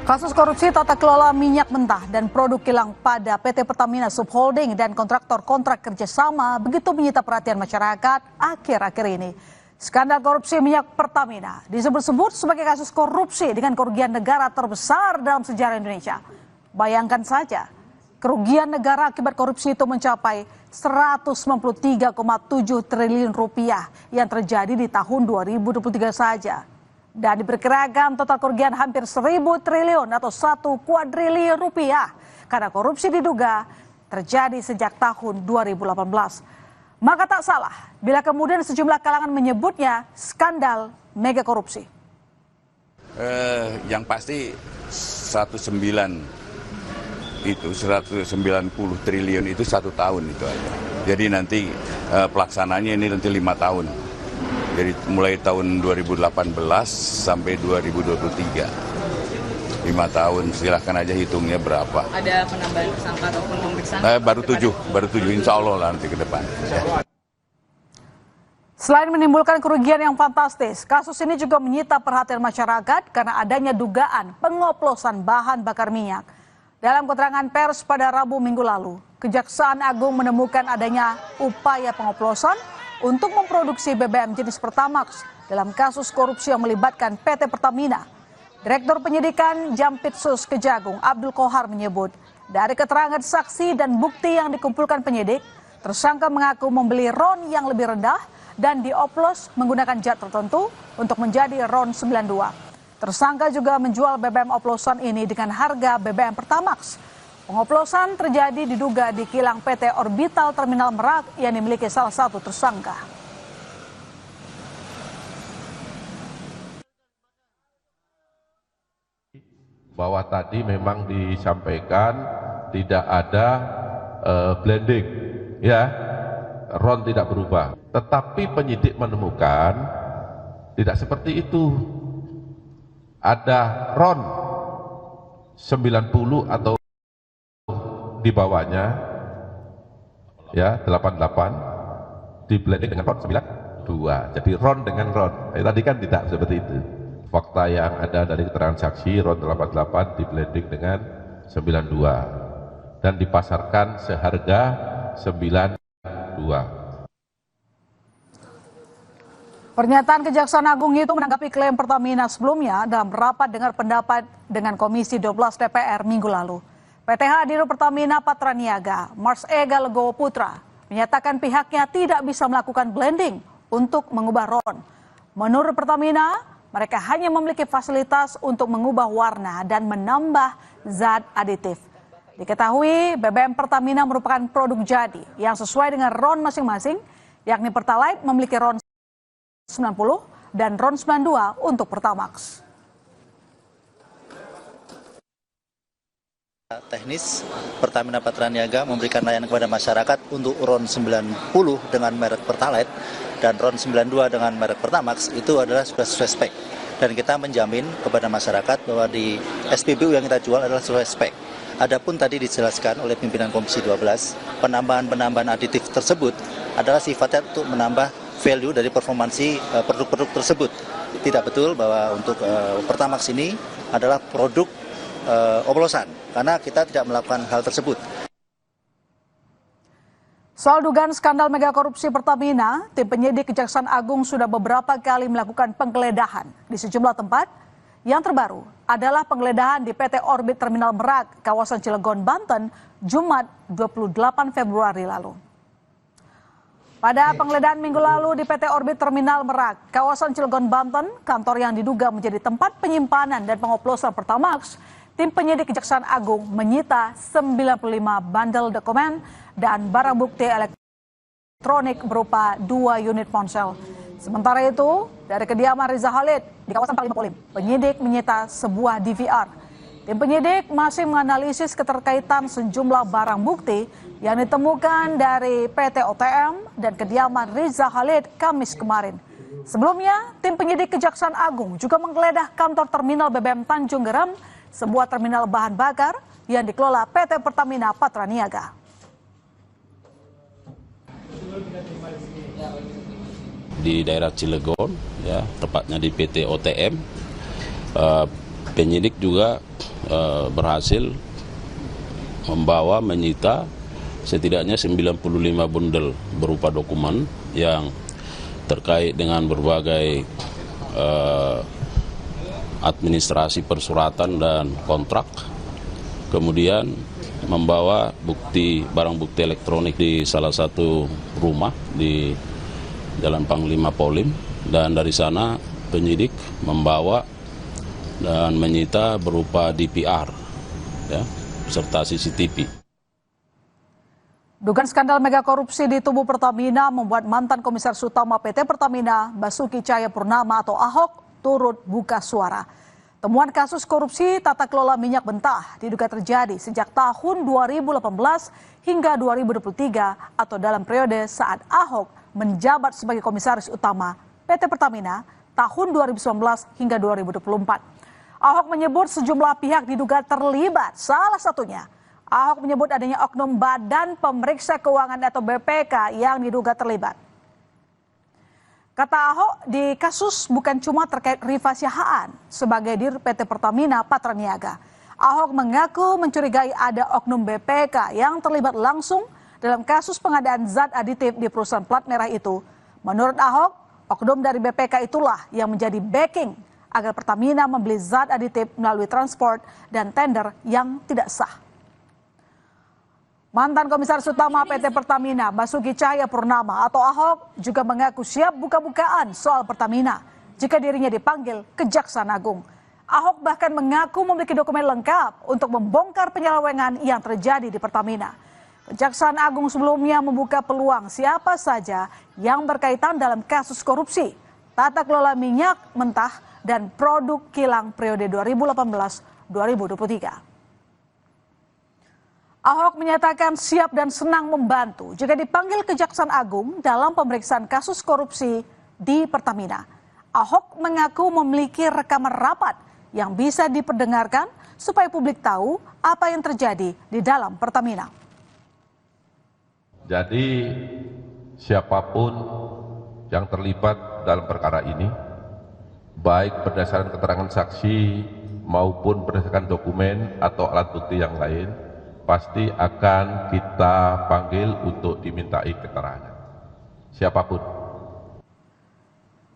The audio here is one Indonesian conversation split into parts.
Kasus korupsi tata kelola minyak mentah dan produk kilang pada PT Pertamina Subholding dan kontraktor kontrak kerjasama begitu menyita perhatian masyarakat akhir-akhir ini. Skandal korupsi minyak Pertamina disebut-sebut sebagai kasus korupsi dengan kerugian negara terbesar dalam sejarah Indonesia. Bayangkan saja, kerugian negara akibat korupsi itu mencapai 193,7 triliun rupiah yang terjadi di tahun 2023 saja. Dan diperkirakan total kerugian hampir 1.000 triliun atau 1 kuadriliun rupiah karena korupsi diduga terjadi sejak tahun 2018. Maka tak salah bila kemudian sejumlah kalangan menyebutnya skandal mega korupsi. Yang pasti 190 triliun itu 1 tahun itu aja. Jadi nanti pelaksananya ini nanti 5 tahun. Jadi mulai tahun 2018 sampai 2023. 5 tahun, silahkan aja hitungnya berapa. Ada penambahan tersangka ataupun pemeriksaan? Baru 7, insya Allah lah nanti ke depan. Ya. Selain menimbulkan kerugian yang fantastis, kasus ini juga menyita perhatian masyarakat karena adanya dugaan pengoplosan bahan bakar minyak. Dalam keterangan pers pada Rabu minggu lalu, Kejaksaan Agung menemukan adanya upaya pengoplosan untuk memproduksi BBM jenis Pertamax dalam kasus korupsi yang melibatkan PT Pertamina. Direktur Penyidikan Jampitsus Kejagung Abdul Kohar menyebut, dari keterangan saksi dan bukti yang dikumpulkan penyidik, tersangka mengaku membeli RON yang lebih rendah dan dioplos menggunakan zat tertentu untuk menjadi RON 92. Tersangka juga menjual BBM oplosan ini dengan harga BBM Pertamax. Pengoplosan terjadi diduga di kilang PT Orbital Terminal Merak yang dimiliki salah satu tersangka. Bahwa tadi memang disampaikan tidak ada blending, ya, RON tidak berubah. Tetapi penyidik menemukan tidak seperti itu. Ada RON 90 atau di bawahnya, ya, 88 di blending dengan RON 92. Jadi RON dengan RON. Tadi kan tidak seperti itu. Fakta yang ada dari keterangan saksi, RON 88 di blending dengan 92 dan dipasarkan seharga 92. Pernyataan Kejaksaan Agung itu menanggapi klaim Pertamina sebelumnya dalam rapat dengar pendapat dengan Komisi 12 DPR minggu lalu. PTH Dirut Pertamina Patraniaga, Mars Ega Legowo Putra, menyatakan pihaknya tidak bisa melakukan blending untuk mengubah RON. Menurut Pertamina, mereka hanya memiliki fasilitas untuk mengubah warna dan menambah zat aditif. Diketahui BBM Pertamina merupakan produk jadi yang sesuai dengan RON masing-masing, yakni Pertalite memiliki RON 90 dan RON 92 untuk Pertamax. Teknis, Pertamina Patraniaga memberikan layanan kepada masyarakat untuk RON 90 dengan merek Pertalite dan RON 92 dengan merek Pertamax itu adalah sudah sesuai spek. Dan kita menjamin kepada masyarakat bahwa di SPBU yang kita jual adalah sesuai spek. Adapun tadi dijelaskan oleh pimpinan Komisi 12, penambahan aditif tersebut adalah sifatnya untuk menambah value dari performansi produk-produk tersebut. Tidak betul bahwa untuk Pertamax ini adalah produk oplosan, karena kita tidak melakukan hal tersebut. Soal dugaan skandal mega korupsi Pertamina, tim penyidik Kejaksaan Agung sudah beberapa kali melakukan penggeledahan di sejumlah tempat. Yang terbaru adalah penggeledahan di PT Orbit Terminal Merak, kawasan Cilegon, Banten, Jumat 28 Februari lalu. Pada penggeledahan minggu lalu di PT Orbit Terminal Merak, kawasan Cilegon, Banten, kantor yang diduga menjadi tempat penyimpanan dan pengoplosan Pertamax, tim penyidik Kejaksaan Agung menyita 95 bandel dokumen dan barang bukti elektronik berupa 2 unit ponsel. Sementara itu, dari kediaman Riza Khalid di kawasan Panglima Polim, penyidik menyita sebuah DVR. Tim penyidik masih menganalisis keterkaitan sejumlah barang bukti yang ditemukan dari PT OTM dan kediaman Riza Khalid Kamis kemarin. Sebelumnya, tim penyidik Kejaksaan Agung juga menggeledah kantor terminal BBM Tanjung Geram, sebuah terminal bahan bakar yang dikelola PT Pertamina Patraniaga. Di daerah Cilegon, ya, tepatnya di PT OTM, penyidik juga berhasil membawa menyita setidaknya 95 bundel berupa dokumen yang terkait dengan berbagai administrasi persuratan dan kontrak. Kemudian membawa barang bukti elektronik di salah satu rumah di Jalan Panglima Polim, dan dari sana penyidik membawa dan menyita berupa DPR ya, serta CCTV. Dugaan skandal mega korupsi di tubuh Pertamina membuat mantan Komisaris Utama PT Pertamina Basuki Cahayapurnama atau Ahok turut buka suara. Temuan kasus korupsi tata kelola minyak mentah diduga terjadi sejak tahun 2018 hingga 2023 atau dalam periode saat Ahok menjabat sebagai Komisaris Utama PT Pertamina tahun 2019 hingga 2024. Ahok menyebut sejumlah pihak diduga terlibat, salah satunya Ahok menyebut adanya oknum Badan Pemeriksa Keuangan atau BPK yang diduga terlibat. Kata Ahok, di kasus bukan cuma terkait Rifa Siahaan sebagai dir PT Pertamina Patraniaga. Ahok mengaku mencurigai ada oknum BPK yang terlibat langsung dalam kasus pengadaan zat aditif di perusahaan plat merah itu. Menurut Ahok, oknum dari BPK itulah yang menjadi backing agar Pertamina membeli zat aditif melalui transport dan tender yang tidak sah. Mantan Komisaris Utama PT Pertamina Basuki Cahayapurnama atau Ahok juga mengaku siap buka-bukaan soal Pertamina jika dirinya dipanggil Kejaksaan Agung. Ahok bahkan mengaku memiliki dokumen lengkap untuk membongkar penyelewengan yang terjadi di Pertamina. Kejaksaan Agung sebelumnya membuka peluang siapa saja yang berkaitan dalam kasus korupsi, tata kelola minyak mentah, dan produk kilang periode 2018-2023. Ahok menyatakan siap dan senang membantu jika dipanggil Kejaksaan Agung dalam pemeriksaan kasus korupsi di Pertamina. Ahok mengaku memiliki rekaman rapat yang bisa diperdengarkan supaya publik tahu apa yang terjadi di dalam Pertamina. Jadi siapapun yang terlibat dalam perkara ini, baik berdasarkan keterangan saksi maupun berdasarkan dokumen atau alat bukti yang lain, pasti akan kita panggil untuk dimintai keterangan. Siapapun.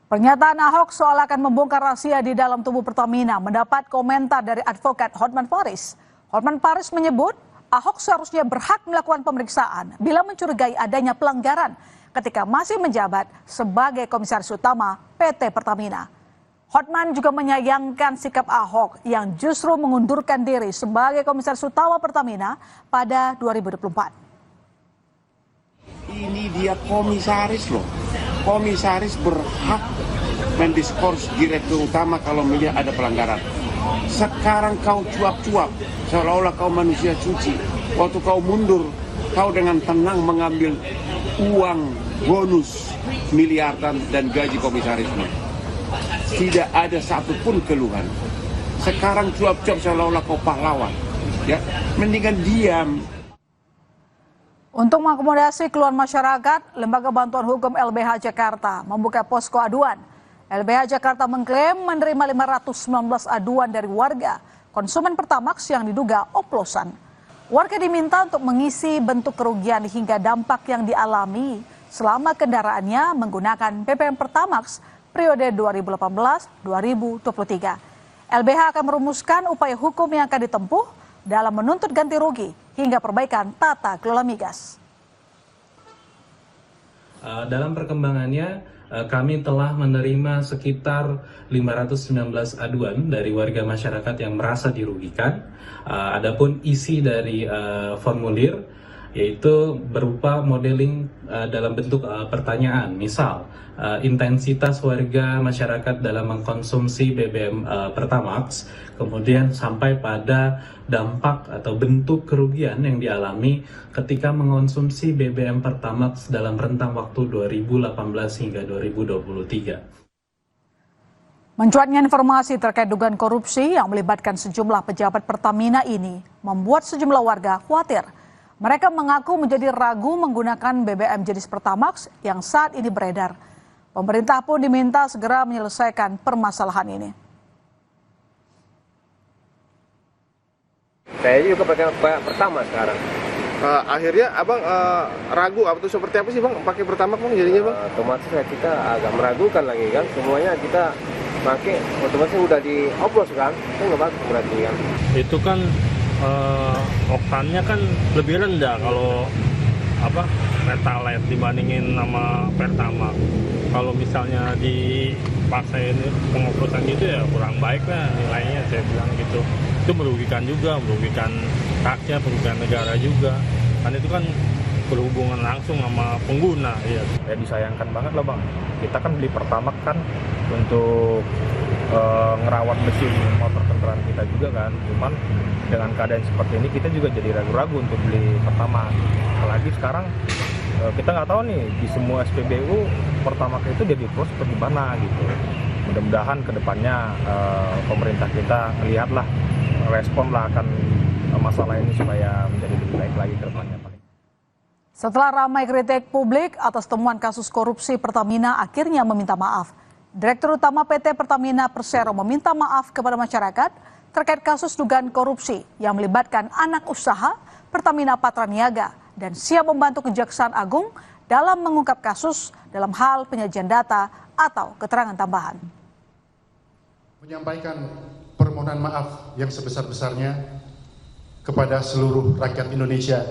Pernyataan Ahok soal akan membongkar rahasia di dalam tubuh Pertamina mendapat komentar dari advokat Hotman Paris. Hotman Paris menyebut Ahok seharusnya berhak melakukan pemeriksaan bila mencurigai adanya pelanggaran ketika masih menjabat sebagai Komisaris Utama PT Pertamina. Hotman juga menyayangkan sikap Ahok yang justru mengundurkan diri sebagai Komisaris Utama Pertamina pada 2024. Ini dia komisaris loh. Komisaris berhak mendiskors direktur utama kalau melihat ada pelanggaran. Sekarang kau cuap-cuap seolah-olah kau manusia suci. Waktu kau mundur, kau dengan tenang mengambil uang bonus miliaran dan gaji komisarisnya. Tidak ada satupun keluhan. Sekarang cuap-cuap seolah-olah kau pahlawan. Ya, mendingan diam. Untuk mengakomodasi keluhan masyarakat, Lembaga Bantuan Hukum LBH Jakarta membuka posko aduan. LBH Jakarta mengklaim menerima 519 aduan dari warga konsumen Pertamax yang diduga oplosan. Warga diminta untuk mengisi bentuk kerugian hingga dampak yang dialami selama kendaraannya menggunakan BBM Pertamax periode 2018-2023. LBH akan merumuskan upaya hukum yang akan ditempuh dalam menuntut ganti rugi hingga perbaikan tata kelola migas. Dalam perkembangannya, kami telah menerima sekitar 519 aduan dari warga masyarakat yang merasa dirugikan. Adapun isi dari formulir yaitu berupa modeling dalam bentuk pertanyaan, misal intensitas warga masyarakat dalam mengkonsumsi BBM Pertamax, kemudian sampai pada dampak atau bentuk kerugian yang dialami ketika mengonsumsi BBM Pertamax dalam rentang waktu 2018 hingga 2023. Mencuatnya informasi terkait dugaan korupsi yang melibatkan sejumlah pejabat Pertamina ini membuat sejumlah warga khawatir. Mereka mengaku menjadi ragu menggunakan BBM jenis Pertamax yang saat ini beredar. Pemerintah pun diminta segera menyelesaikan permasalahan ini. Saya juga pakai Pertama sekarang. Akhirnya abang ragu atau seperti apa sih bang pakai Pertamax bang jadinya bang? Otomatis kita agak meragukan lagi kan, semuanya kita pakai otomatis udah dioplos kan, itu nggak bagus berarti kan. Itu kan oktannya kan lebih rendah kalau Pertalite dibandingin sama Pertamax. Kalau misalnya dipaksain pengoplosan gitu ya kurang baik lah nilainya, saya bilang gitu. Itu merugikan juga, merugikan rakyat, merugikan negara juga. Kan itu kan berhubungan langsung sama pengguna. Ya disayangkan banget lah bang. Kita kan beli Pertamax kan untuk ngerawat mesin motor kendaraan kita juga kan. Cuman dengan keadaan seperti ini kita juga jadi ragu-ragu untuk beli Pertamax. Apalagi sekarang kita nggak tahu nih di semua SPBU Pertamax itu jadi terus seperti mana gitu. Mudah-mudahan kedepannya pemerintah kita melihatlah, respon lah akan masalah ini supaya menjadi lebih baik lagi ke depannya. Setelah ramai kritik publik atas temuan kasus korupsi Pertamina akhirnya meminta maaf. Direktur Utama PT Pertamina Persero meminta maaf kepada masyarakat terkait kasus dugaan korupsi yang melibatkan anak usaha Pertamina Patraniaga dan siap membantu Kejaksaan Agung dalam mengungkap kasus dalam hal penyajian data atau keterangan tambahan. Menyampaikan permohonan maaf yang sebesar-besarnya kepada seluruh rakyat Indonesia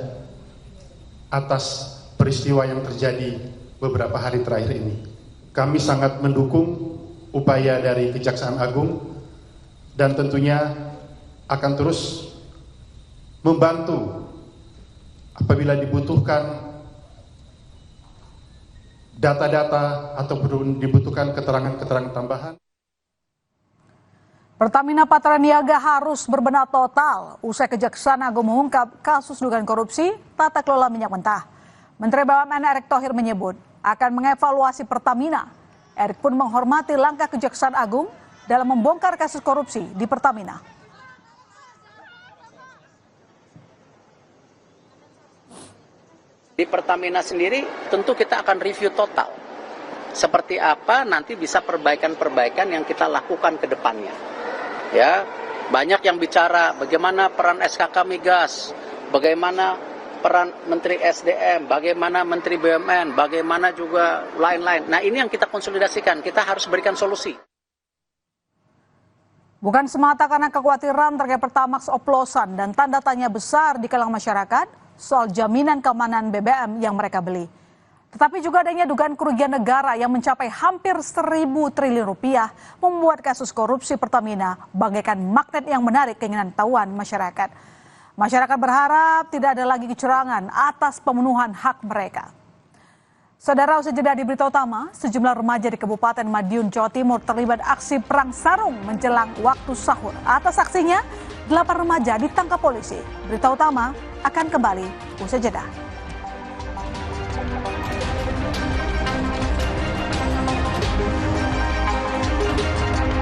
atas peristiwa yang terjadi beberapa hari terakhir ini. Kami sangat mendukung upaya dari Kejaksaan Agung dan tentunya akan terus membantu apabila dibutuhkan data-data ataupun dibutuhkan keterangan-keterangan tambahan. Pertamina Patraniaga harus berbenah total usai Kejaksaan Agung mengungkap kasus dugaan korupsi tata kelola minyak mentah. Menteri BUMN Erick Thohir menyebut akan mengevaluasi Pertamina. Erick pun menghormati langkah Kejaksaan Agung dalam membongkar kasus korupsi di Pertamina. Di Pertamina sendiri tentu kita akan review total. Seperti apa nanti bisa perbaikan-perbaikan yang kita lakukan ke depannya. Ya, banyak yang bicara bagaimana peran SKK Migas, bagaimana peran Menteri SDM, bagaimana Menteri BUMN, bagaimana juga lain-lain. Nah, ini yang kita konsolidasikan, kita harus berikan solusi. Bukan semata karena kekhawatiran terkait Pertamax oplosan dan tanda tanya besar di kalangan masyarakat soal jaminan keamanan BBM yang mereka beli. Tetapi juga adanya dugaan kerugian negara yang mencapai hampir 1.000 triliun rupiah membuat kasus korupsi Pertamina bagaikan magnet yang menarik keinginan tahuan masyarakat. Masyarakat berharap tidak ada lagi kecurangan atas pemenuhan hak mereka. Saudara, usai jeda di berita utama, sejumlah remaja di Kabupaten Madiun, Jawa Timur terlibat aksi perang sarung menjelang waktu sahur. Atas aksinya, 8 remaja ditangkap polisi. Berita utama akan kembali usai jeda.